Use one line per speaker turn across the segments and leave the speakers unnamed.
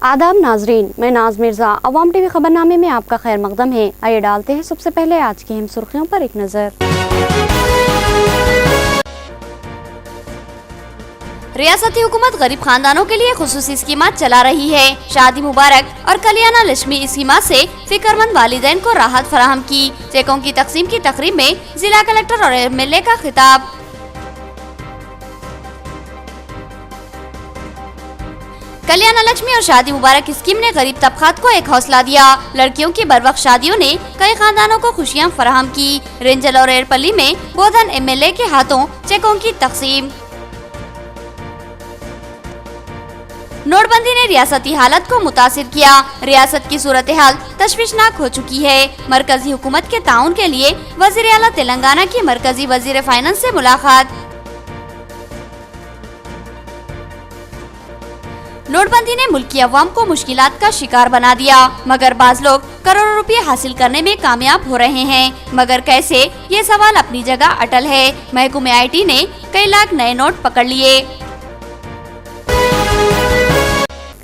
आदाब नाजरीन, मैं नाज मिर्ज़ा। अवाम टीवी खबरनामे में आपका खैर मकदम है। आइए डालते हैं सबसे पहले आज की अहम सुर्खियों पर एक नज़र।
रियासती हुकूमत गरीब खानदानों के लिए खुसूसी स्कीमात चला रही है। शादी मुबारक और कल्याण लक्ष्मी स्कीमात से फिक्रमंद वालिदैन को राहत फराहम की। चेकों की तकसीम की तकरीब में जिला कलेक्टर और MLA का खिताब। कल्याण लक्ष्मी और शादी मुबारक स्कीम ने गरीब तबकात को एक हौसला दिया। लड़कियों की बरवक्त शादियों ने कई खानदानों को खुशियां फराहम की। रेंजल और एयरपल्ली में बोधन MLA के हाथों चेकों की तकसीम। नोटबंदी ने रियासती हालत को मुतासिर किया। रियासत की सूरत हाल तशवीशनाक हो चुकी है। मरकजी हुकूमत के ताउन के लिए वजीर आला तेलंगाना की मरकजी वजीर फाइनेंस से मुलाकात। नोटबंदी ने मुल्क की अवाम को मुश्किलात का शिकार बना दिया, मगर बाज लोग करोड़ों रुपए हासिल करने में कामयाब हो रहे हैं। मगर कैसे, ये सवाल अपनी जगह अटल है। महकूमे IT ने कई लाख नए नोट पकड़ लिए।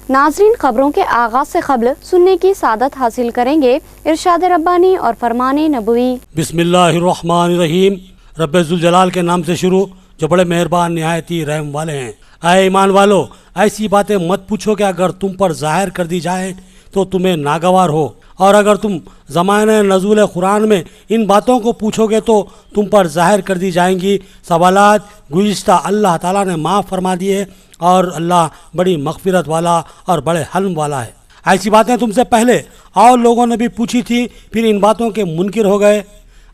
नाजरीन, खबरों के आगाज से कबल सुनने की सादत हासिल करेंगे इरशाद रब्बानी और फरमाने नबवी।
बिस्मिल्लाहिर्रहमानिर्रहीम। रब्बुल जलाल के नाम से शुरू, जो बड़े मेहरबान निहायत ही रहम वाले हैं। ऐ ईमान वालो, ऐसी बातें मत पूछो कि अगर तुम पर जाहिर कर दी जाए तो तुम्हें नागवार हो, और अगर तुम ज़माने नज़ूल कुरान में इन बातों को पूछोगे तो तुम पर जाहिर कर दी जाएंगी। सवालात गुज़िश्ता अल्लाह ताला ने माफ़ फरमा दिए, और अल्लाह बड़ी मग़फ़िरत वाला और बड़े हल्म वाला है। ऐसी बातें तुमसे पहले और लोगों ने भी पूछी थी, फिर इन बातों के मुनकिर हो गए।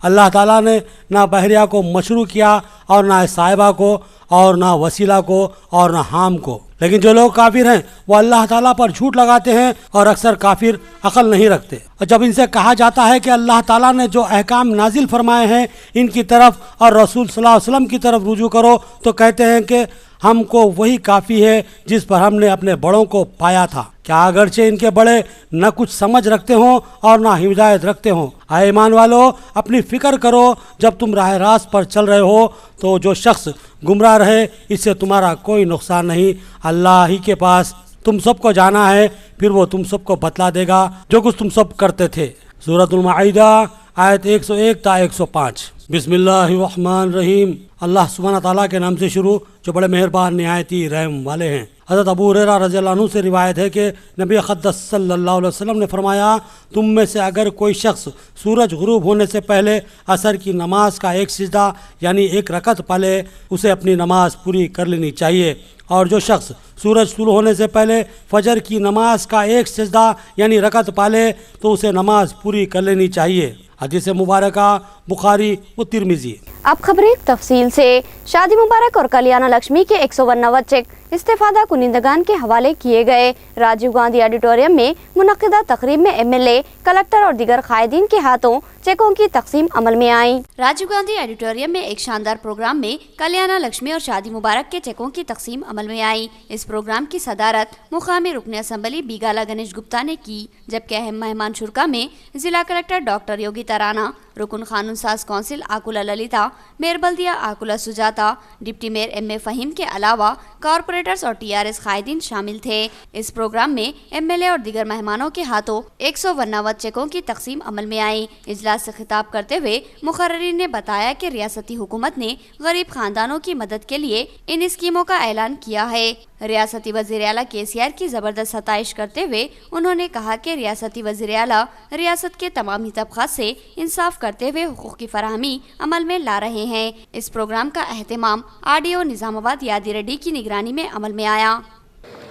अल्लाह ताला ने ना बहरिया को मशरू किया, और ना साहिबा को, और ना वसीला को, और ना हाम को। लेकिन जो लोग काफिर हैं वो अल्लाह ताला पर झूठ लगाते हैं, और अक्सर काफिर अकल नहीं रखते। और जब इनसे कहा जाता है कि अल्लाह ताला ने जो अहकाम नाजिल फरमाए हैं इनकी तरफ और रसूल सल्लल्लाहु अलैहि वसल्लम की तरफ रुजू करो, तो कहते हैं कि हमको वही काफ़ी है जिस पर हमने अपने बड़ों को पाया था। क्या अगरचे इनके बड़े न कुछ समझ रखते हों और ना हिदायत रखते हों। आए ईमान वालो, अपनी फ़िक्र करो। जब तुम राह रास्त पर चल रहे हो तो जो शख्स गुमराह रहे इससे तुम्हारा कोई नुकसान नहीं। अल्लाह ही के पास तुम सबको जाना है, फिर वो तुम सबको बतला देगा जो कुछ तुम सब करते थे। सूरतुल माइदा आयत 101 ता 105। बिस्मिल्लाहिर्रहमानिर्रहीम। अल्लाह सुब्हानहू तआला के नाम से शुरू, जो बड़े मेहरबान निहायती रहम वाले हैं। हज़रत अबू हुरैरा रज़ियल्लाहु अन्हु से रिवायत है कि नबी अक़दस सल्लल्लाहु अलैहि वसल्लम ने फरमाया, तुम में से अगर कोई शख्स सूरज गुरूब होने से पहले असर की नमाज का एक सिजदा यानी एक रकत पढ़े, उसे अपनी नमाज पूरी कर लेनी चाहिए। और जो शख्स सूरज तुलू होने से पहले फजर की नमाज का एक सिजदा यानी रकत पाले तो उसे नमाज पूरी कर लेनी चाहिए। हदीस मुबारका बुखारी व तिरमिज़ी।
अब खबरें तफसील से। शादी मुबारक और कल्याण लक्ष्मी के 199 चेक इस्तेफादा कुनिंदगान के हवाले किए गए। राजीव गांधी ऑडिटोरियम में मुनक्किदा तकरीब में MLA, कलेक्टर और दीगर कायदीन के हाथों चेकों की तकसीम अमल में आई।
राजीव गांधी ऑडिटोरियम में एक शानदार प्रोग्राम में कल्याण लक्ष्मी और शादी मुबारक के चेकों की तकसीम अमल में आई। इस प्रोग्राम की सदारत मुकामी रुकन असम्बली बीगाला गणेश गुप्ता ने की, जबकि अहम मेहमान शुरका में जिला कलेक्टर डॉक्टर योगिता राणा, रुकन कानून साज कौंसिल आकुला ललिता, मेयर बल्दिया Akula Sujatha, deputy mayor MA Faheem के अलावा कॉरपोरेटर्स और TRS कायदीन शामिल थे। इस प्रोग्राम में MLA और दीगर मेहमानों के हाथों 199 चेकों की तकसीम अमल में आई। इजलास से खिताब करते हुए मुखर्रिरीन ने बताया कि रियासती हुकूमत ने गरीब खानदानों की मदद के लिए इन स्कीमों का ऐलान किया है। रियासती वज़ीर आला KCR की ज़बरदस्त सताइश करते हुए उन्होंने कहा कि रियासती वज़ीर आला रियासत के तमामी तबक़ात से इंसाफ करते हुए हुकूक़ की फराहमी अमल में ला रहे हैं। इस प्रोग्राम का एहतमाम RDO निज़ामाबाद यादी रेड्डी की निगरानी में अमल में आया।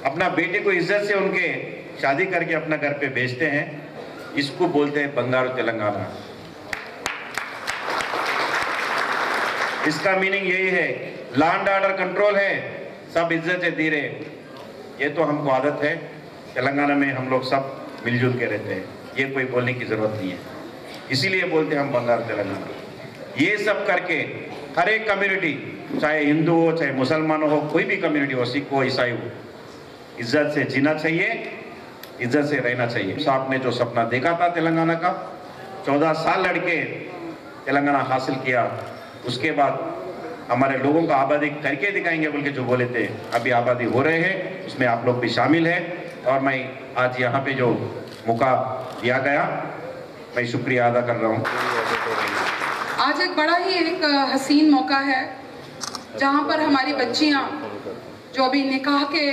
अपना बेटे को इज्जत से उनके शादी करके अपना घर पे भेजते हैं, इसको बोलते हैं बंगारू तेलंगाना। इसका मीनिंग यही है, लॉ एंड ऑर्डर कंट्रोल है, सब इज्जत से दे रहे। ये तो हमको आदत है, तेलंगाना में हम लोग सब मिलजुल के रहते हैं, ये कोई बोलने की ज़रूरत नहीं है, इसीलिए बोलते हैं हम बंगाल तेलंगाना। ये सब करके हर एक कम्युनिटी, चाहे हिंदू हो चाहे मुसलमान हो, कोई भी कम्युनिटी हो, सिख हो ईसाई हो, इज्जत से जीना चाहिए, इज्जत से रहना चाहिए। साहब ने जो सपना देखा था तेलंगाना का, 14 साल लड़के तेलंगाना हासिल किया, उसके बाद हमारे लोगों को आबादी करके दिखाएंगे बोल के जो बोले थे, अभी आबादी हो रहे हैं, उसमें आप लोग भी शामिल हैं। और मैं आज यहाँ पे जो मौका दिया गया, मैं शुक्रिया अदा कर रहा हूँ।
आज एक बड़ा ही एक हसीन मौका है जहाँ पर हमारी बच्चियाँ जो अभी निकाह के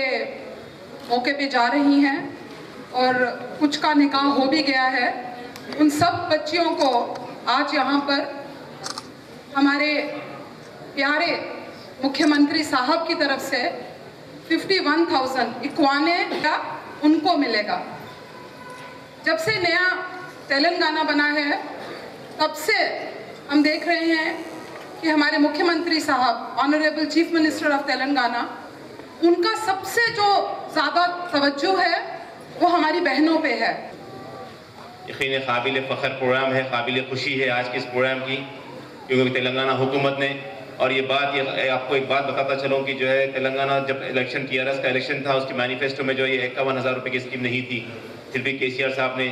मौके पे जा रही हैं और कुछ का निकाह हो भी गया है, उन सब बच्चियों को आज यहाँ पर हमारे प्यारे मुख्यमंत्री साहब की तरफ से 51,000 का उनको मिलेगा। जब से नया तेलंगाना बना है तब से हम देख रहे हैं कि हमारे मुख्यमंत्री साहब honourable chief minister of Telangana, उनका सबसे जो ज़्यादा तवज्जो है वो हमारी बहनों पे है।
यकीन काबिल फ़ख्र प्रोग्राम है, काबिल खुशी है आज के इस प्रोग्राम की, क्योंकि तेलंगाना हुकूमत ने, और ये आपको एक बात बताता चलूँ कि जो है तेलंगाना जब इलेक्शन TRS का इलेक्शन था, उसके मैनिफेस्टो में जो ये 51,000 रुपये की स्कीम नहीं थी, फिर भी KCR साहब ने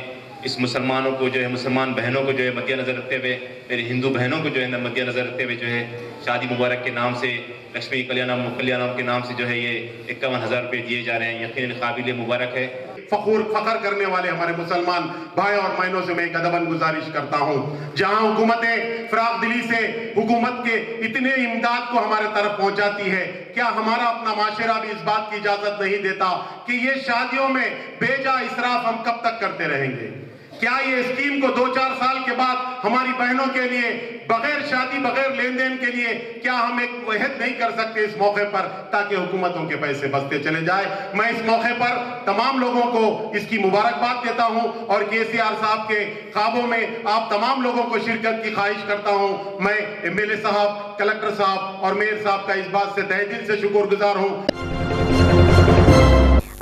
इस मुसलमानों को जो है, मुसलमान बहनों को जो है मद्देनज़र रखते हुए, मेरी हिंदू बहनों को जो है मद्देनज़र रखते हुए जो है शादी मुबारक के नाम से, लक्ष्मी कल्याणम के नाम से जो है ये 51,000 रुपये दिए जा रहे हैं। यकीनन काबिल मुबारक है।
फख्र करने वाले हमारे मुसलमान भाई और बहनों से मैं एक अदबन गुजारिश करता हूँ, जहाँ हुकूमतें फराख दिली से हुकूमत के इतने इमदाद को हमारे तरफ पहुँचाती है, क्या हमारा अपना माशरा भी इस बात की इजाज़त नहीं देता कि ये शादियों में बेजा इसराफ हम कब तक करते रहेंगे? क्या ये स्कीम को 2-4 साल के बाद हमारी बहनों के लिए बगैर शादी, बगैर लेन देन के लिए क्या हम एक वहद नहीं कर सकते इस मौके पर, ताकि हुकूमतों के पैसे बचते चले जाए? मैं इस मौके पर तमाम लोगों को इसकी मुबारकबाद देता हूं और KCR साहब के ख्वाबों में आप तमाम लोगों को शिरकत की ख्वाहिश करता हूं। मैं MLA साहब, कलेक्टर साहब और मेयर साहब का इस बात से तहे दिल से शुक्रगुजार हूं।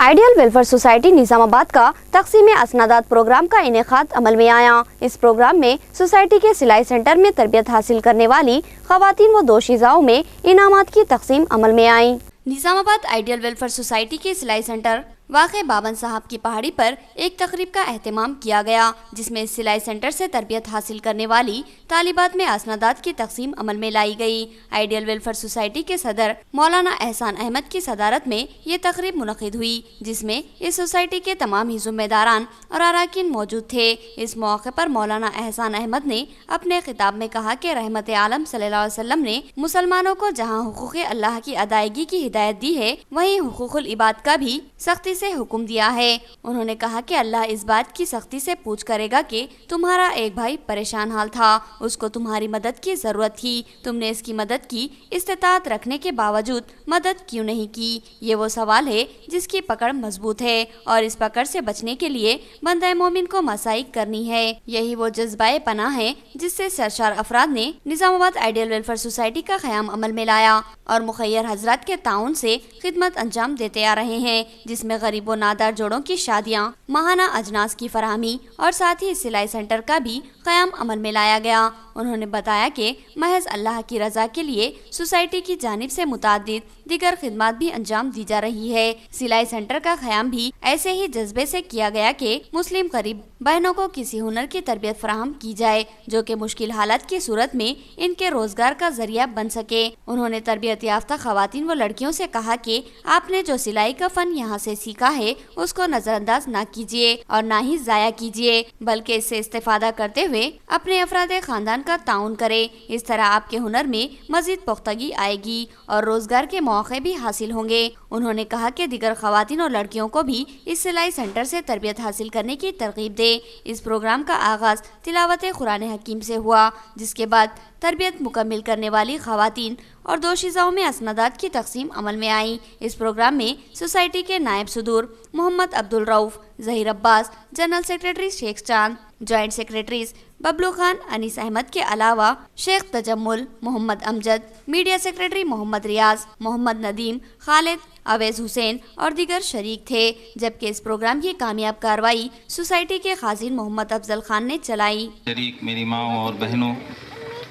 आइडियल वेलफेयर सोसाइटी निजामाबाद का तकसीम असनादात प्रोग्राम का इनेकाद अमल में आया। इस प्रोग्राम में सोसाइटी के सिलाई सेंटर में तरबियत हासिल करने वाली खवातीन व दोशीज़ाओं में इनामात की तकसीम अमल में आई।
निजामाबाद आइडियल वेलफेयर सोसाइटी के सिलाई सेंटर वाक़े बाबन साहब की पहाड़ी पर एक तकरीब का एहतमाम किया गया, जिसमें इस सिलाई सेंटर से तरबियत हासिल करने वाली तालिबात में असनादात की तकसीम अमल में लाई गई। आइडियल वेलफेयर सोसाइटी के सदर मौलाना एहसान अहमद की सदारत में ये तकरीब मुनक़िद हुई, जिसमें इस सोसाइटी के तमाम ही ज़िम्मेदारान और अरकान मौजूद थे। इस मौके पर मौलाना एहसान अहमद ने अपने खिताब में कहा कि रहमत आलम सल्लल्लाहु अलैहि वसल्लम ने मुसलमानों को जहाँ हुकूक़ अल्लाह की अदायगी की हिदायत दी है, वहीं हुकूक़ुल इबाद का भी सख्ती से हुक्म दिया है। उन्होंने कहा कि अल्लाह इस बात की सख्ती से पूछ करेगा कि तुम्हारा एक भाई परेशान हाल था, उसको तुम्हारी मदद की जरूरत थी, तुमने इसकी मदद की इस्तिताअत रखने के बावजूद मदद क्यों नहीं की? ये वो सवाल है जिसकी पकड़ मजबूत है और इस पकड़ से बचने के लिए बंदा मोमिन को मसाइक करनी है। यही वो जज्बाए पनाह है जिससे सरशार अफराद ने निजामाबाद आइडियल वेलफेयर सोसाइटी का क़याम अमल में लाया और मुखय्यर हजरात के ताउन से खिदमत अंजाम देते आ रहे हैं, जिसमें गरीब व नादार जोड़ों की शादियां, माहाना अजनास की फराहमी और साथ ही सिलाई सेंटर का भी क़याम अमल में लाया गया। उन्होंने बताया कि महज अल्लाह की रजा के लिए सोसाइटी की जानिब से मुतादिद दीगर खिदमत भी अंजाम दी जा रही है। सिलाई सेंटर का क़याम भी ऐसे ही जज्बे से किया गया कि मुस्लिम गरीब बहनों को किसी हुनर की तरबियत फराहम की जाए जो कि मुश्किल हालत की सूरत में इनके रोजगार का जरिया बन सके। उन्होंने तरबियत याफ्ता खवातीन व लड़कियों से कहा कि आपने जो सिलाई का फन यहाँ से सीखा है उसको नजरअंदाज ना कीजिए और ना ही जाया कीजिए, बल्कि इससे इस्तेफादा करते हुए अपने अफराद खानदान का ताउन करे। इस तरह आपके हुनर में मजीद पुख्तगी आएगी और रोजगार के मौके भी हासिल होंगे। उन्होंने कहा कि दीगर खवातीन और लड़कियों को भी इस सिलाई सेंटर से तरबियत हासिल करने की तरगीब दे। इस प्रोग्राम का आगाज तिलावत कुरान हकीम से हुआ, जिसके बाद तरबियत मुकम्मिल करने वाली खवातीन और दोशीज़ाओं में असनादात की तकसीम अमल में आई। इस प्रोग्राम में सोसाइटी के नायब सदूर मोहम्मद अब्दुल रऊफ, जहीर अब्बास, जनरल सेक्रेटरी शेख चांद, जॉइंट सेक्रेटरीज बबलू खान, अनीस अहमद के अलावा शेख तजम्मुल, मोहम्मद अमजद, मीडिया सेक्रेटरी मोहम्मद रियाज, मोहम्मद नदीम, खालिद, अवैज हुसैन और दीगर शरीक थे। जबकि इस प्रोग्राम की कामयाब कार्रवाई सोसाइटी के खाजिन मोहम्मद अफजल खान ने चलाई।
शरीक मेरी माँ और बहनों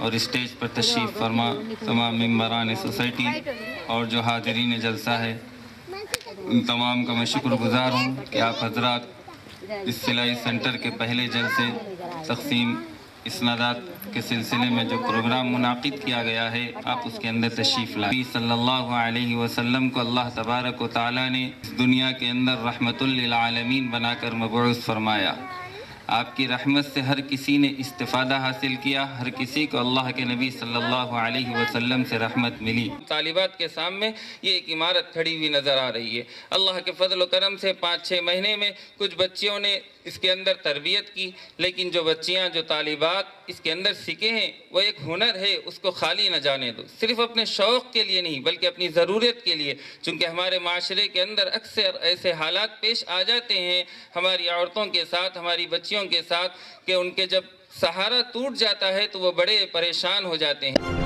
और स्टेज पर तशरीफ़ फरमा तमाम मेंबरान सोसाइटी और जो हाज़रीन जलसा है, उन तमाम का मैं शुक्रगुजार हूँ कि आप हजरात इस सिलाई सेंटर के पहले जलसे तक़सीम इसनादात के सिलसिले में जो प्रोग्राम मुनाकिद किया गया है, आप उसके अंदर तशरीफ़ लाएं। नबी सल्लल्लाहु अलैहि वसल्लम को अल्लाह तबारक व तआला ने इस दुनिया के अंदर रहमतुल लिल आलमीन बनाकर मबऊस फरमाया। आपकी रहमत से हर किसी ने इस्तिफ़ादा हासिल किया, हर किसी को अल्लाह के नबी सल्लल्लाहु अलैहि वसल्लम से रहमत मिली। तालिबात के सामने ये एक इमारत खड़ी हुई नज़र आ रही है। अल्लाह के फजल व करम से 5-6 महीने में कुछ बच्चियों ने इसके अंदर तरबियत की, लेकिन जो बच्चियां, जो तालिबात इसके अंदर सीखे हैं, वो एक हुनर है, उसको खाली न जाने दो। सिर्फ अपने शौक़ के लिए नहीं बल्कि अपनी ज़रूरत के लिए, चूँकि हमारे माशरे के अंदर अक्सर ऐसे हालात पेश आ जाते हैं हमारी औरतों के साथ, हमारी बच्चियों के साथ, कि उनके जब सहारा टूट जाता है तो वो बड़े परेशान हो जाते हैं।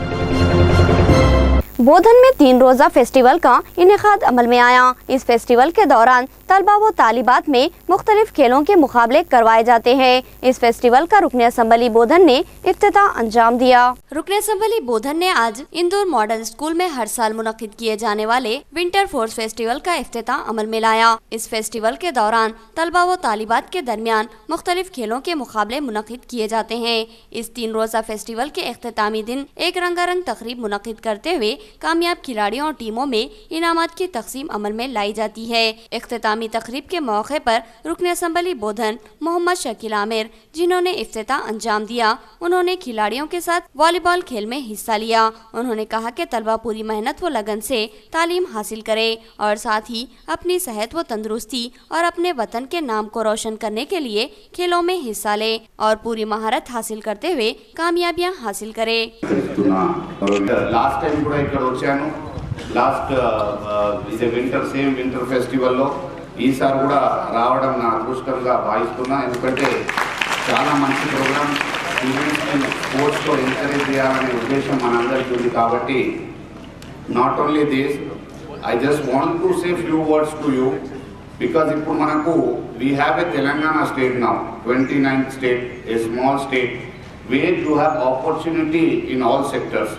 बोधन में 3 रोज़ा फेस्टिवल का इनेकाद अमल में आया। इस फेस्टिवल के दौरान तलबा व तालिबात में मुख्तलिफ खेलों के मुकाबले करवाए जाते हैं। इस फेस्टिवल का रुकन असम्बली बोधन ने इफ्तिताह अंजाम दिया। रुकन असम्बली बोधन ने आज इंदौर मॉडल स्कूल में हर साल मुनक्किद किए जाने वाले विंटर फोर्स फेस्टिवल का इफ्तिताह अमल में लाया। इस फेस्टिवल के दौरान तलबा व तालिबात के दरमियान मुख्तलिफ खेलों के मुकाबले मुनक्किद किए जाते हैं। इस 3 रोज़ा फेस्टिवल के इख्तितामी दिन एक रंगारंग तकरीब मुनक्किद करते हुए कामयाब खिलाड़ियों और टीमों में इनामात की तकसीम अमल में लाई जाती है। इख्तितामी तकरीब के मौके पर रुकन असम्बली बोधन मोहम्मद शकील आमिर, जिन्होंने इफ्तिताह अंजाम दिया, उन्होंने खिलाड़ियों के साथ वॉलीबॉल खेल में हिस्सा लिया। उन्होंने कहा कि तलबा पूरी मेहनत व लगन से तालीम हासिल करे और साथ ही अपनी सेहत व तंदुरुस्ती और अपने वतन के नाम को रोशन करने के लिए खेलों में हिस्सा ले और पूरी महारत हासिल करते हुए कामयाबियां हासिल करे।
లాస్ట్ టైం కూడా ఇక్కడ వచ్చాను, లాస్ట్ ఇది వింటర్ ఫెస్టివల్లో ఈసారి కూడా రావడం నా అదృష్టంగా భావిస్తున్నా. ఎందుకంటే చాలా మంచి ప్రోగ్రామ్, స్టూడెంట్స్ని స్పోర్ట్స్లో ఎంకరేజ్ చేయాలనే ఉద్దేశం మనందరికీ ఉంది. కాబట్టి not only this, I just want to say few words to you, because ఇప్పుడు మనకు we have a Telangana state now, 29th state, a small state where you have opportunity in all sectors.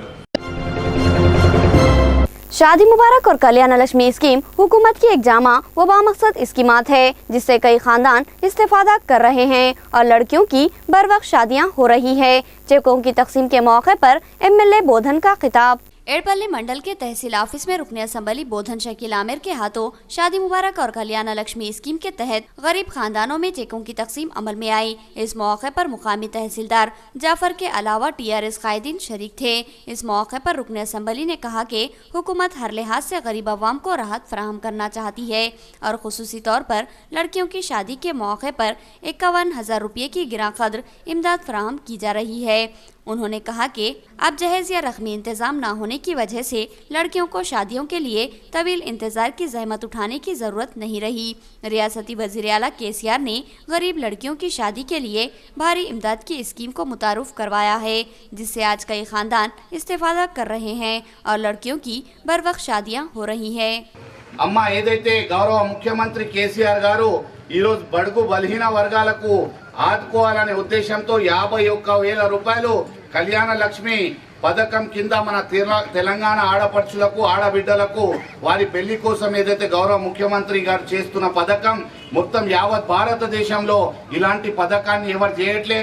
शादी मुबारक और कल्याण Lakshmi scheme हुकूमत की एक जामा व बामकसद स्कीमात है, जिससे कई खानदान इस्तेफादा कर रहे हैं और लड़कियों की बरवक्त शादियां हो रही है। चेकों की तकसीम के मौके पर MLA बोधन का खिताब।
एड़पल्ली मंडल के तहसील ऑफिस में रुकन असम्बली बोधन शकील आमिर के हाथों शादी मुबारक और कल्याण लक्ष्मी स्कीम के तहत गरीब खानदानों में चेकों की तकसीम अमल में आई। इस मौके पर मुकामी तहसीलदार जाफर के अलावा TRS कायदीन शरीक थे। इस मौके पर रुकन असम्बली ने कहा कि हुकूमत हर लिहाज से गरीब अवाम को राहत फराहम करना चाहती है और खुसूसी तौर पर लड़कियों की शादी के मौके पर 51,000 रुपये की गिरा कद्र इमदाद फराहम की जा रही है। उन्होंने कहा कि अब जहेज या रकमी इंतजाम न होने की वजह से लड़कियों को शादियों के लिए तवील इंतजार की जहमत उठाने की ज़रूरत नहीं रही। रियासती वज़ीर आला KCR ने गरीब लड़कियों की शादी के लिए भारी इमदाद की स्कीम को मुतारुफ करवाया है, जिससे आज कई खानदान इस्तेफादा कर रहे हैं और लड़कियों की बरवक्त शादियाँ हो रही है।
అమ్మ ఏదైతే గౌరవ ముఖ్యమంత్రి కేసీఆర్ గారు ఈరోజు బడుగు బలహీన వర్గాలకు ఆదుకోవాలనే ఉద్దేశంతో 51,000 రూపాయలు కళ్యాణ లక్ష్మి పథకం కింద మన తెలంగాణ ఆడపడుచులకు, ఆడబిడ్డలకు వారి పెళ్లి కోసం ఏదైతే గౌరవ ముఖ్యమంత్రి గారు చేస్తున్న పథకం, మొత్తం యావత్ భారతదేశంలో ఇలాంటి పథకాన్ని ఎవరు చేయట్లే।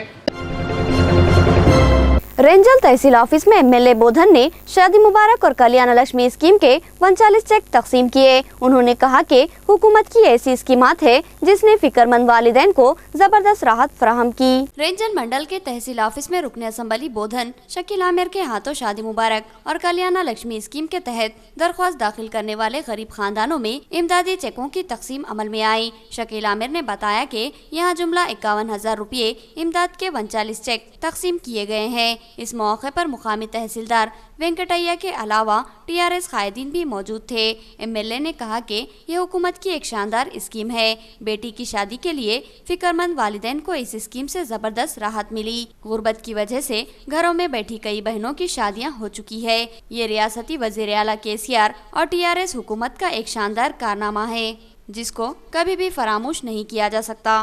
रेंजल तहसील ऑफिस में MLA बोधन ने शादी मुबारक और कल्याण लक्ष्मी स्कीम के 39 चेक तकसीम किए। उन्होंने कहा कि हुकूमत की ऐसी स्कीमात है जिसने फिक्रमंद वालिदैन को जबरदस्त राहत फराहम की।
रेंजल मंडल के तहसील ऑफिस में रुकन असम्बली बोधन शकील आमिर के हाथों शादी मुबारक और कल्याण लक्ष्मी स्कीम के तहत दरख्वास्त दाखिल करने वाले गरीब खानदानों में इमदादी चेकों की तकसीम अमल में आई। शकील आमिर ने बताया कि यहाँ जुमला 51,000 रुपये इमदाद के 39 चेक तकसीम किए गए हैं। इस मौके पर मुकामी तहसीलदार वेंकटैया के अलावा TRS कायदीन भी मौजूद थे। MLA ने कहा कि यह हुकूमत की एक शानदार स्कीम है। बेटी की शादी के लिए फिक्रमंद वालिदैन को इस स्कीम से जबरदस्त राहत मिली। गुर्बत की वजह से घरों में बैठी कई बहनों की शादियां हो चुकी है। ये रियासती वज़ीर आला KCR और TRS हुकूमत का एक शानदार कारनामा है, जिसको कभी भी फरामोश नहीं किया जा सकता।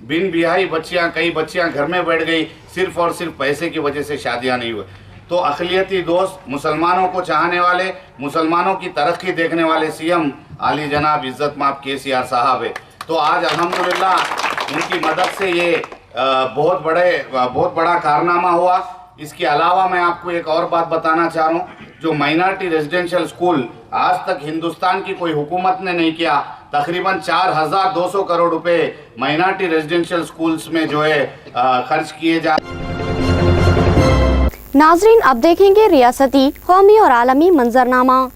बिन बिहाई बच्चियां, कई बच्चियां घर में बैठ गई, सिर्फ और सिर्फ पैसे की वजह से शादियां नहीं हुई। तो अक़लियती दोस्त, मुसलमानों को चाहने वाले, मुसलमानों की तरक्की देखने वाले CM आली जनाब इज़्ज़त माब KCR साहब है। तो आज अल्हम्दुलिल्लाह उनकी मदद से ये बहुत बड़ा कारनामा हुआ। इसके अलावा मैं आपको एक और बात बताना चाह रहा हूँ, जो माइनॉरिटी रेजिडेंशियल स्कूल आज तक हिंदुस्तान की कोई हुकूमत ने नहीं किया। तकरीबन 4200 करोड़ रुपए माइनॉरिटी रेजिडेंशियल स्कूल्स में जो है खर्च किए जा।
नाजरीन, अब देखेंगे रियासती, कौमी और आलमी मंजरनामा।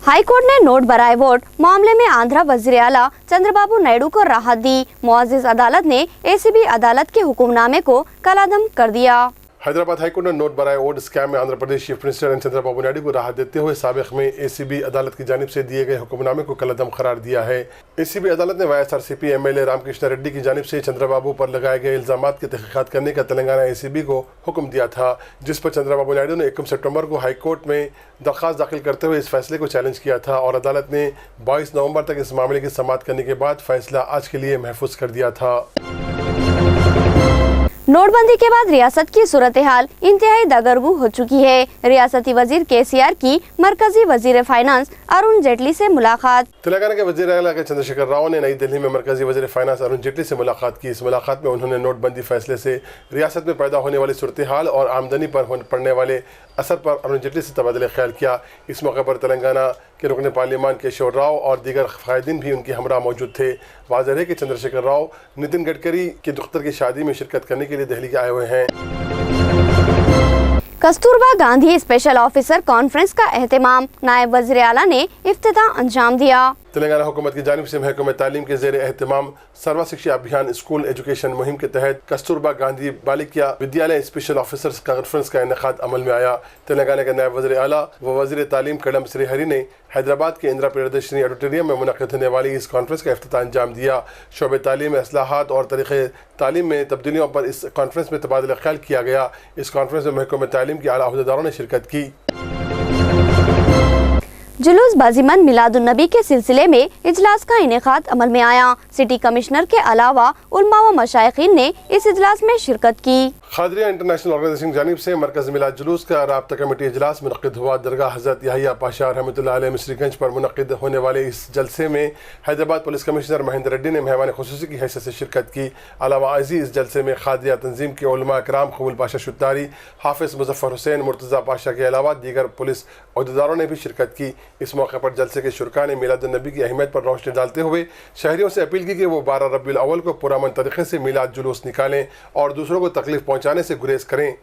हाई कोर्ट ने नोट बराए वोट मामले में आंध्र वजीर आला चंद्रबाबू नायडू को राहत दी। मुअज़्ज़िज़ अदालत ने एसीबी अदालत के हुक्मनामे को कलादम कर दिया।
हैदराबाद हाईकोर्ट ने नोट बराए वोट स्कैम में आंध्र प्रदेश चीफ मिनिस्टर चंद्रबाबू नायडू को राहत देते हुए साबिक़ में एसीबी अदालत की जानिब से दिए गए हुक्मनामे को कलअदम करार दिया है। एसीबी अदालत ने वाईएसआरसीपी एमएलए रामकृष्ण रेड्डी की जानिब से चंद्रबाबू पर लगाए गए इल्जामात की तहकीकात करने का तेलंगाना एसीबी को हुक्म दिया था, जिस पर चंद्रबाबू नायडू ने 21 सितंबर को हाईकोर्ट में दरख्वास्त दाखिल करते हुए इस फैसले को चैलेंज किया था और अदालत ने 22 नवंबर तक इस मामले की समाअत करने के बाद फैसला आज के लिए महफूज कर दिया था।
नोटबंदी के बाद रियासत की सूरत हाल इंतहाई दगरगू हो चुकी है। रियासती वजीर केसीआर की मरकजी वजीर फाइनेंस अरुण जेटली से मुलाकात।
तेलंगाना के वजीर आला के चंद्रशेखर राव ने नई दिल्ली में मरकजी वजीर फाइनेंस अरुण जेटली से मुलाकात की। इस मुलाकात में उन्होंने नोटबंदी फैसले से रियासत में पैदा होने वाली सूरत हाल और आमदनी पर पड़ने वाले असर पर अरुण जेटली से तबादला ख्याल किया। इस मौके पर तेलंगाना के रुकन पार्लियामान केशव राव और दीगर कायदीन भी उनके हमरा मौजूद थे। वाज़ेह है कि चंद्रशेखर राव नितिन गडकरी की दुख्तर की शादी में शिरकत करने के लिए दिल्ली आए हुए हैं।
Kasturba Gandhi special officer conference का एहतमाम, नायब वज़ीर आला ने इफ्तिताह अंजाम दिया।
तेलंगाना हुकूमत की जानिब से महकमा तालीम के ज़ेर एहतमाम सर्वा शिक्षा अभियान स्कूल एजुकेशन मुहिम के तहत Kasturba Gandhi Balika Vidyalaya special officers conference का इनेकाद अमल में आया। तेलंगाना के नायब वज़ीर आला व वज़ीर तालीम कड़म श्रीहरि ने हैदराबाद के इंदिरा प्रियदर्शनी ऑडिटोरियम में मुनक़िद होने वाली इस कॉन्फ्रेंस का इफ्तिताह अंजाम दिया। शोबे तालीम में इस्लाहात और तरीक़े तालीम में तब्दीलियों पर इस कॉन्फ्रेंस में तबादला ख्याल किया गया। इस कॉन्फ्रेंस में महकमा तालीम के आला अहदेदारों ने शिरकत की।
जुलूस बाजीमन मिलादुन्नबी के सिलसिले में इजलास का इनेकाद अमल में आया। सिटी कमिश्नर के अलावा उलमा व मशाइखीन ने इस इजलास में शिरकत की।
खादरिया इंटरनेशनल ऑर्गेनाइजेशन की जानिब से मरकज़ मिलाद जुलूस का राब्ता कमेटी इजलास मुनक़िद हुआ। दरगाह हज़रत याहिया पाशा रहमतुल्लाह अलैह मिस्रीगंज पर मुनक़िद होने वाले इस जलसे में हैदराबाद पुलिस कमिश्नर महेंद्र रेड्डी ने मेहमान खुसूसी की हैसियत से शिरकत की। अलावा अज़ी इस जलसे में खादरिया तंजीम के उलमा इकराम कबूल पाशा शुत्तारी, हाफिज़ मुज़फ़्फ़र हुसैन, मुर्तज़ा पाशा के अलावा दीगर पुलिस अहदेदारों ने भी शिरकत की। इस मौके पर जलसे के शुरका ने मिलादुन्नबी की अहमियत पर रोशनी डालते हुए शहरियों से अपील की कि वो 12 रबीउल अव्वल को पुरअमन तरीके से मिलाद जुलूस निकालें और दूसरों को तकलीफ पहुँचाने से गुरेज करें।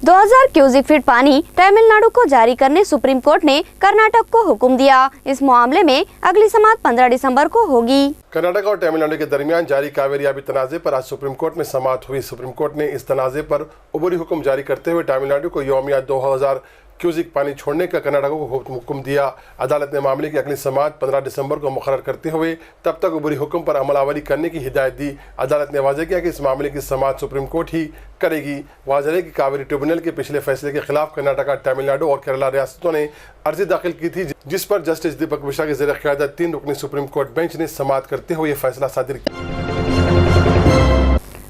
2000 क्यूसिक फीट पानी तमिलनाडु को जारी करने सुप्रीम कोर्ट ने कर्नाटक को हुक्म दिया। इस मामले में अगली समाअत 15 दिसंबर को होगी।
कर्नाटक और तमिलनाडु के दरमियान जारी कावेरी आबी तनाज़े पर आज सुप्रीम कोर्ट में समाअत हुई। सुप्रीम कोर्ट ने इस तनाज़े पर अबूरी हुक्म जारी करते हुए तमिलनाडु को यौमिया 2000 क्यूसिक पानी छोड़ने का कर्नाटक को हुक्म दिया। अदालत ने मामले की अगली समाअत 15 दिसंबर को मुकर्रर करते हुए तब तक अबूरी हुक्म पर अमलावरी करने की हिदायत दी। अदालत ने वाज़ेह किया कि इस मामले की समाअत सुप्रीम कोर्ट ही करेगी। वाज़ेह है कि कावेरी ट्रिब्यूनल के पिछले फैसले के खिलाफ कर्नाटक, तमिलनाडु और केरला रियासतों ने अर्जी दाखिल की थी, जिस पर जस्टिस दीपक मिश्रा के ज़ेर क़यादत 3 रुकनी सुप्रीम कोर्ट बेंच ने समाअत करते हुए यह फैसला सादिर किया।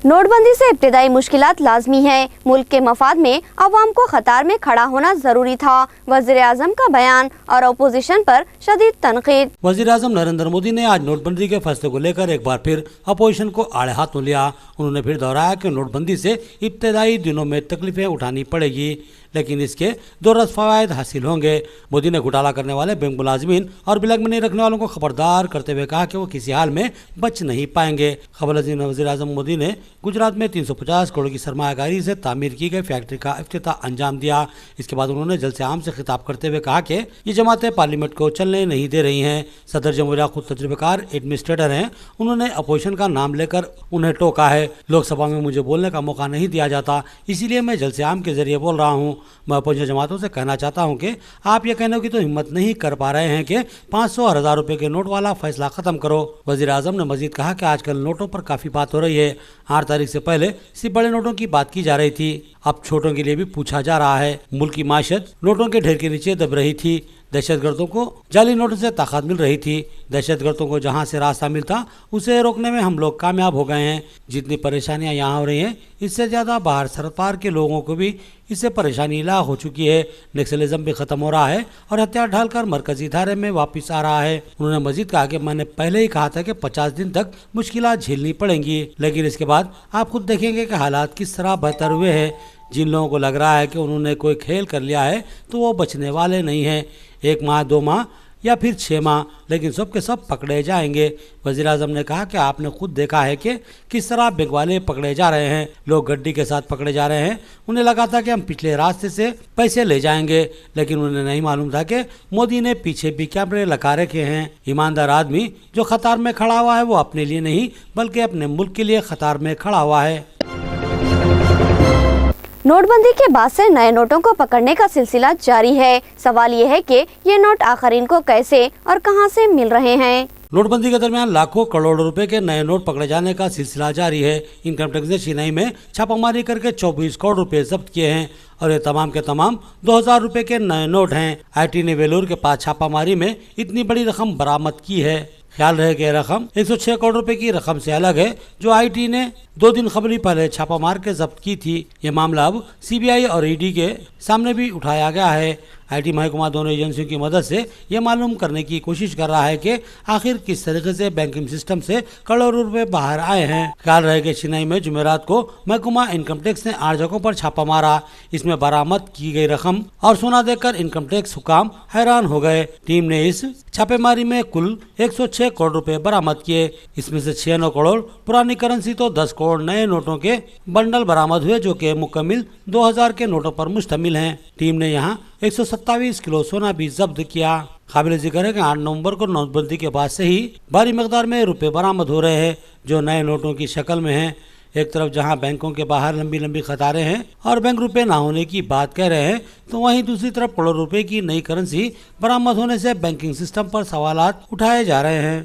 नोटबंदी से इब्तिदाई मुश्किलात लाजमी है। मुल्क के मफाद में अवाम को खतार में खड़ा होना जरूरी था। वज़ीर आज़म का बयान और अपोजिशन पर शदीद तनकीद।
वज़ीर आज़म नरेंद्र मोदी ने आज नोटबंदी के फैसले को लेकर एक बार फिर अपोजिशन को आड़े हाथों लिया। उन्होंने फिर दोहराया कि नोटबंदी से इब्तिदाई दिनों में तकलीफें उठानी पड़ेगी, लेकिन इसके 2 रस फ़वाइद हासिल होंगे। मोदी ने घोटाला करने वाले बैंक मुलाजमीन और ब्लैक मनी रखने वालों को खबरदार करते हुए कहा कि वो किसी हाल में बच नहीं पाएंगे। खबर अजीम वज़ीर आज़म मोदी ने गुजरात में 350 करोड़ की सरमायाकारी से तामीर की गई फैक्ट्री का इफ्तिताह अंजाम दिया। इसके बाद उन्होंने जलसे आम से खिताब करते हुए कहा कि ये जमातें पार्लियामेंट को चलने नहीं दे रही हैं। सदर जमहूरिया खुद तजुर्बेकार एडमिनिस्ट्रेटर हैं। उन्होंने अपोजिशन का नाम लेकर उन्हें टोका है। लोकसभा में मुझे बोलने का मौका नहीं दिया जाता, इसीलिए मैं जलसे आम के जरिए बोल रहा हूँ। मैं अपोजिशन जमातों से कहना चाहता हूँ कि आप ये कहने की तो हिम्मत नहीं कर पा रहे हैं कि 500 और 1000 रुपये के नोट वाला फैसला खत्म करो। वज़ीर आज़म ने मजीद कहा कि आजकल नोटों पर काफ़ी बात हो रही है। 8 तारीख से पहले सिर्फ बड़े नोटों की बात की जा रही थी, अब छोटों के लिए भी पूछा जा रहा है। मुल्क की माशत नोटों के ढेर के नीचे दब रही थी। दहशतगर्दों को जाली नोटों से ताकत मिल रही थी। दहशतगर्दों को जहां से रास्ता मिलता उसे रोकने में हम लोग कामयाब हो गए हैं। जितनी परेशानियां यहाँ हो रही हैं, اس سے زیادہ باہر سرپار کے لوگوں کو بھی اس سے پریشانی لاحق ہو چکی ہے. نکسلزم بھی ختم ہو رہا ہے اور ہتھیار ڈھال کر مرکزی دھارے میں واپس آ رہا ہے. انہوں نے مزید کہا کہ میں نے پہلے ہی کہا تھا کہ 50 دن تک مشکلات جھیلنی پڑیں گی، لیکن اس کے بعد آپ خود دیکھیں گے کہ حالات کس طرح بہتر ہوئے ہیں. جن لوگوں کو لگ رہا ہے کہ انہوں نے کوئی کھیل کر لیا ہے تو وہ بچنے والے نہیں ہیں. 1 ماہ 2 ماہ یا پھر 6 ماہ، لیکن سب کے سب پکڑے جائیں گے. وزیر اعظم نے کہا کہ آپ نے خود دیکھا ہے کہ کس طرح بینک والے پکڑے جا رہے ہیں. لوگ گڈی کے ساتھ پکڑے جا رہے ہیں. انہیں لگا تھا کہ ہم پچھلے راستے سے پیسے لے جائیں گے، لیکن انہیں نہیں معلوم تھا کہ مودی نے پیچھے بھی کیمرے لگا رکھے ہیں. ایماندار آدمی جو قطار میں کھڑا ہوا ہے وہ اپنے لیے نہیں بلکہ اپنے ملک کے لیے قطار میں کھڑا ہوا ہے.
نوٹ بندی کے بعد سے نئے نوٹوں کو پکڑنے کا سلسلہ جاری ہے. سوال یہ ہے کہ یہ نوٹ آخرین کو کیسے اور کہاں سے مل رہے ہیں.
نوٹ بندی کے درمیان لاکھوں کروڑ روپے کے نئے نوٹ پکڑے جانے کا سلسلہ جاری ہے. انکم ٹیکس نے چنئی میں چھاپہ ماری کر کے 24 کروڑ روپے ضبط کیے ہیں اور یہ تمام کے تمام 2000 روپے کے نئے نوٹ ہیں. آئی ٹی نے ویلور کے پاس چھاپہ ماری میں اتنی بڑی رقم برآمد کی ہے. خیال رہے کہ یہ رقم 106 کروڑ روپے کی رقم سے الگ ہے جو آئی ٹی نے 2 دن قبل پہلے چھاپہ مار کے ضبط کی تھی. یہ معاملہ اب سی بی آئی اور ای ڈی کے سامنے بھی اٹھایا گیا ہے. آئی ٹی محکمہ دونوں ایجنسیوں کی مدد سے یہ معلوم کرنے کی کوشش کر رہا ہے کہ آخر کس طریقے سے بینکنگ سسٹم سے کروڑوں روپے باہر آئے ہیں. خیال رہے کہ چنئی میں جمعرات کو محکمہ انکم ٹیکس نے 8 جگہوں پر چھاپہ مارا. اس میں برآمد کی گئی رقم اور سونا دیکھ کر انکم ٹیکس حکام حیران ہو گئے. ٹیم نے اس چھاپے ماری میں کل 106 کروڑ روپے برآمد کیے. اس میں سے 96 کروڑ پرانی کرنسی تو 10 کروڑ نئے نوٹوں کے بنڈل برآمد ہوئے جو کہ مکمل 2000 کے نوٹوں پر مشتمل ہیں. ٹیم نے یہاں 127 کلو سونا بھی ضبط کیا. قابل ذکر ہے کہ 8 نومبر کو نوٹ بندی کے بعد سے ہی بھاری مقدار میں روپے برآمد ہو رہے ہیں جو نئے نوٹوں کی شکل میں ہیں. ایک طرف جہاں بینکوں کے باہر لمبی لمبی قطاریں ہیں اور بینک روپے نہ ہونے کی بات کہہ رہے ہیں تو وہیں دوسری طرف کروڑ روپے کی نئی کرنسی برآمد ہونے سے بینکنگ سسٹم پر سوالات اٹھائے جا رہے ہیں.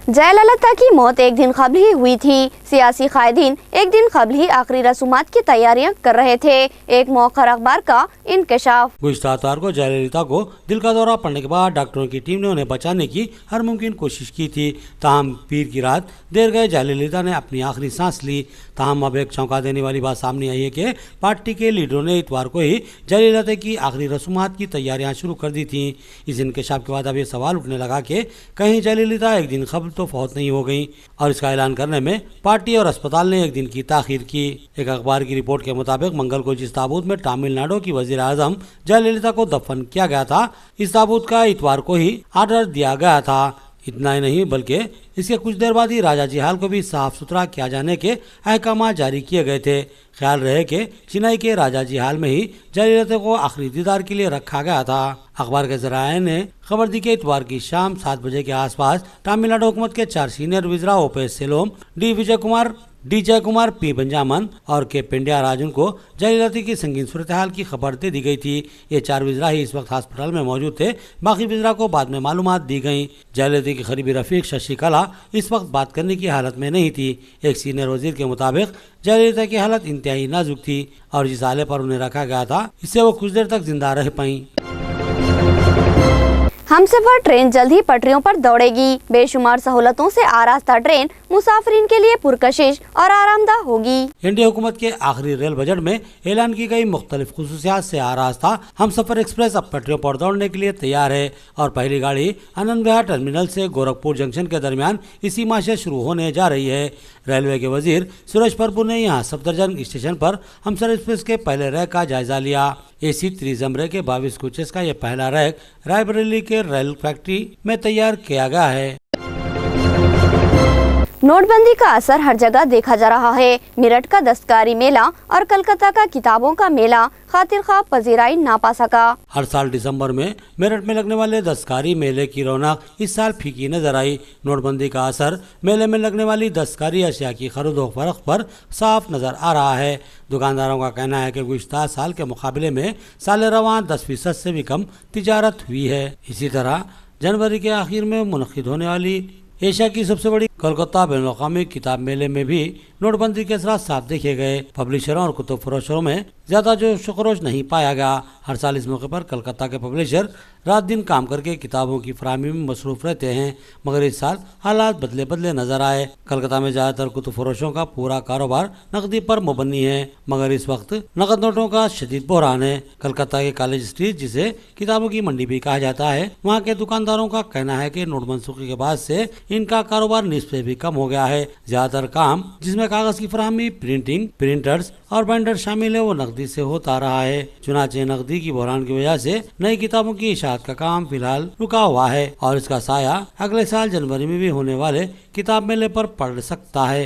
جے للتا کی موت ایک دن قبل ہی ہوئی تھی. سیاسی قائدین ایک دن قبل ہی آخری رسومات کی تیاریاں کر رہے تھے. ایک مؤخر اخبار کا انکشاف.
گزشتہ اتوار کو جے للتا کو دل کا دورہ پڑنے کے بعد ڈاکٹروں کی ٹیم نے انہیں بچانے کی ہر ممکن کوشش کی تھی. تاہم پیر کی رات دیر گئے جے للتا نے اپنی آخری سانس لی. تاہم اب ایک چونکا دینے والی بات سامنے آئی ہے کہ پارٹی کے لیڈروں نے اتوار کو ہی جے للتا کی آخری رسومات کی تیاریاں شروع کر دی تھیں. اس انکشاف کے بعد اب یہ سوال اٹھنے لگا کہ کہیں جے للتا ایک دن قبل تو فوت نہیں ہو گئی اور اس کا اعلان کرنے میں پارٹی اور اسپتال نے ایک دن کی تاخیر کی. ایک اخبار کی رپورٹ کے مطابق منگل کو جس تابوت میں تامل ناڈو کی وزیر اعظم جے للتا کو دفن کیا گیا تھا اس تابوت کا اتوار کو ہی آرڈر دیا گیا تھا. اتنا ہی نہیں بلکہ اس کے کچھ دیر بعد ہی راجا جی ہال کو بھی صاف ستھرا کیا جانے کے احکامات جاری کیے گئے تھے. خیال رہے کہ چنئی کے راجا جی ہال میں ہی جے للتا کو آخری دیدار کے لیے رکھا گیا تھا. اخبار کے ذرائع نے خبر دی کہ اتوار کی شام 7 بجے کے آس پاس تامل ناڈو حکومت کے 4 سینئر وزراء او پی ایس سیلوم، D Jayakumar, P Benjamin اور کے پنڈیا راجن کو جے للتا کی سنگین صورتحال کی خبر دے دی گئی تھی. یہ 4 وزراء ہی اس وقت ہسپتال میں موجود تھے. باقی وزراء کو بعد میں معلومات دی گئیں. جے للتا کی قریبی رفیق ششی کلا اس وقت بات کرنے کی حالت میں نہیں تھی. ایک سینئر وزیر کے مطابق جے للتا کی حالت انتہائی نازک تھی اور جس آلے پر انہیں رکھا گیا تھا اس سے وہ کچھ دیر تک زندہ رہ پائیں.
ہمسفر ٹرین جلد ہی پٹریوں پر دوڑے گی. بے شمار سہولتوں سے آراستہ ٹرین مسافرین کے لیے پرکشش اور آرام دہ ہوگی.
انڈیا حکومت کے آخری ریل بجٹ میں اعلان کی گئی مختلف خصوصیات سے آراستہ ہمسفر ایکسپریس اب پٹریوں پر دوڑنے کے لیے تیار ہے اور پہلی گاڑی آنند وہار ٹرمینل سے گورکھپور جنکشن کے درمیان اسی ماہ سے شروع ہونے جا رہی ہے. ریلوے کے وزیر سریش پربھو نے یہاں سفدرجنگ اسٹیشن پر ہمسفر ایکسپریس کے پہلے ریک کا جائزہ لیا. اے سی 3 زمرے کے 22 کوچز کا یہ پہلا ریک رائے بریلی کے ریل فیکٹری میں تیار کیا گیا ہے.
نوٹ بندی کا اثر ہر جگہ دیکھا جا رہا ہے. میرٹھ کا دستکاری میلہ اور کلکتہ کا کتابوں کا میلہ خاطر خواہ پذیرائی نہ پا سکا.
ہر سال دسمبر میں میرٹھ میں لگنے والے دستکاری میلے کی رونق اس سال پھیکی نظر آئی. نوٹ بندی کا اثر میلے میں لگنے والی دستکاری اشیاء کی خرید و فروخت پر صاف نظر آ رہا ہے. دکانداروں کا کہنا ہے کہ گزشتہ سال کے مقابلے میں سال رواں 10% سے بھی کم تجارت ہوئی ہے. اسی طرح جنوری کے آخر میں منعقد ہونے والی ایشیا کی سب سے بڑی کولکتہ بین الاقوامی کتاب میلے میں بھی نوٹ بندی کے اثرات صاف دیکھے گئے. پبلشروں اور کتب فروشوں میں ज़्यादा जोश व खरोश नहीं पाया गया। हर साल इस मौके पर कलकत्ता के पब्लिशर रात दिन काम करके किताबों की फराहमी में मसरूफ रहते हैं, मगर इस साल हालात बदले बदले नजर आए। कलकत्ता में ज़्यादातर कुतुब फरोशों का पूरा कारोबार नकदी पर मुबन्नी है, मगर इस वक्त नकद नोटों का शदीद बहरान है। कलकत्ता के कॉलेज स्ट्रीट, जिसे किताबों की मंडी भी कहा जाता है, वहाँ के दुकानदारों का कहना है कि नोट मनसूखी के बाद से इनका कारोबार निस्फ से भी कम हो गया है। ज्यादातर काम जिसमें कागज की फराहमी, प्रिंटिंग, प्रिंटर्स और बाइंडर शामिल है, वो नकदी से होता रहा है। चुनाचे नकदी की बहरान की वजह से नई किताबों की इशाअत का काम फिलहाल रुका हुआ है और इसका साया अगले साल जनवरी में भी होने वाले किताब मेले पर पड़ सकता है।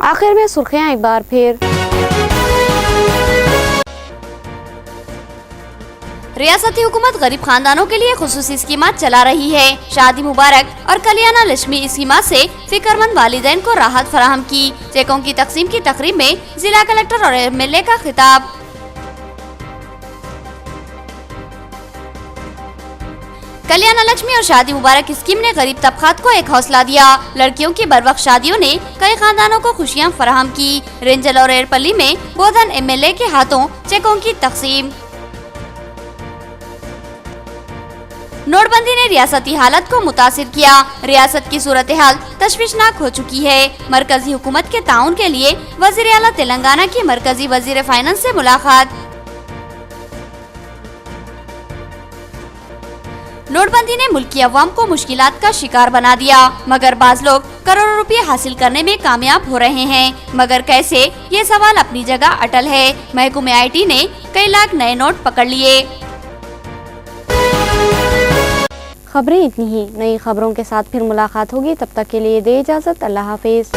आखिर में सुर्खियां एक बार फिर।
रियासती हुकूमत गरीब खानदानों के लिए खुसूसी स्कीमात चला रही है। शादी मुबारक और कल्याणा लक्ष्मी स्कीमात से फिक्रमंद वालिदैन को राहत फराहम की। चेकों की तकसीम की तकरीब में जिला कलेक्टर और एमएलए का खिताब। कल्याणा लक्ष्मी और शादी मुबारक स्कीम ने गरीब तबकात को एक हौसला दिया। लड़कियों की बरवक्त शादियों ने कई खानदानों को खुशियां फराहम की। रेंजल और एयरपल्ली में बोधन एमएलए के हाथों चेकों की तकसीम। नोटबंदी ने रियासती हालत को मुतासिर किया। रियासत की सूरत हाल तशवीशनाक हो चुकी है। मरकजी हुकूमत के ताउन के लिए वजीर आला तेलंगाना की मरकजी वजीर फाइनेंस से मुलाकात। नोटबंदी ने मुल्क की अवाम को मुश्किलात का शिकार बना दिया, मगर बाज लोग करोड़ों रुपए हासिल करने में कामयाब हो रहे हैं। मगर कैसे, ये सवाल अपनी जगह अटल है। महकमे आईटी ने कई लाख नए नोट पकड़ लिए।
खबरें इतनी ही। नई खबरों के साथ फिर मुलाकात होगी, तब तक के लिए दे इजाजत। अल्लाह हाफिज।